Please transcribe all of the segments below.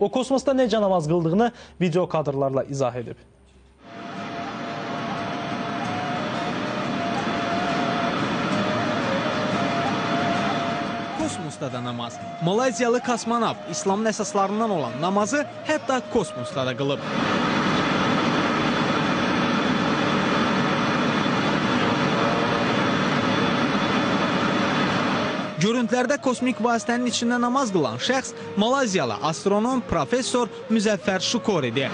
O kosmosda necə namaz qıldığını video kadrlarla izah edib. Kosmosda da namaz. Malayziyalı kosmonavt İslamın əsaslarından olan namazı hətta kosmosda da qılıb. Görüntülərdə kosmik vasitənin içində namaz qılan şəxs Malayziyalı astronom professor Müzəffər Şukoridir.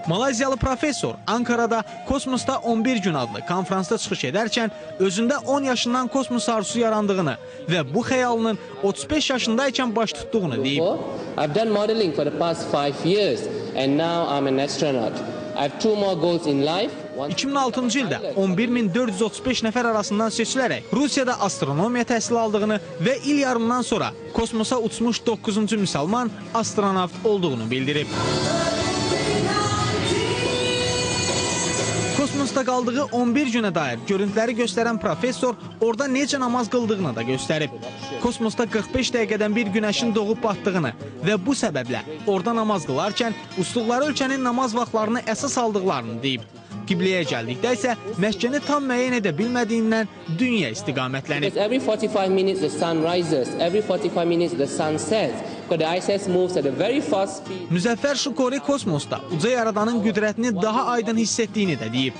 Malayziyalı professor Ankara'da Kosmosda 11 gün adlı konferansda çıxış edərkən özündə 10 yaşından kosmos arzusu yarandığını və bu xəyalının 35 yaşındaykən baş tutduğunu deyib. I've done modeling for the past 5 years and now I'm an astronaut. I have 2 more goals in life. 2006-cı ildə 11.435 nəfər arasından seçilərək Rusiyada astronomiya təhsili aldığını və il yarımdan sonra kosmosa uçmuş 9-cu müsəlman astronavt olduğunu bildirib. Kosmosda qaldığı 11 günə dair görüntüləri göstərən professor orada necə namaz qıldığını da göstərib. Kosmosda 45 dəqiqədən bir günəşin doğub batdığını və bu səbəblə orada namaz qılarkən uçduqları ölkənin namaz vaxtlarını əsas aldıqlarını deyib. Qibləyə gəldikdə isə məskəni tam müəyyən edə bilmədiyindən dünya istiqamətlənib. Every 45 minutes the sun rises, every 45 minutes the sun sets. Because the ISS moves at a very fast speed. Müzəffər Şukori kosmosda uca yaradanın qüdrətini daha aydın hiss etdiyini də deyib.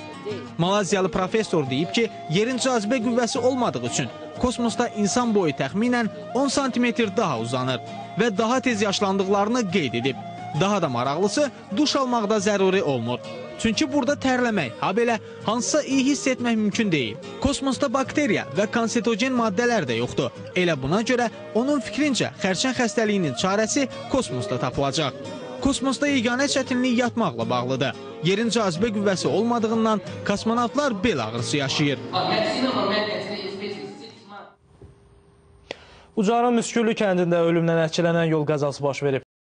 Malayziyalı professor deyib ki, yerin cazibə qüvvəsi olmadığı üçün kosmosda insan boyu təxminən 10 sm daha uzanır və daha tez yaşlandıqlarını qeyd edib. Daha da maraqlısı, duş almaqda zəruri olmur. Çünki burada tərləmək, habelə hansısa iyi hiss etmək mümkün deyil. Kosmosda bakteriya və konsetogen maddələr də yoxdur. Elə buna görə onun fikrincə xərçəng xəstəliyinin çarəsi kosmosda tapılacaq. Kosmosda yeganə çətinlik yatmaqla bağlıdır. Yerin cazibə qüvvəsi olmadığından kosmonavtlar bel ağrısı yaşayır. Ucarın Müsküllü kəndində ölümlə nəticələnən yol qəzası baş verib.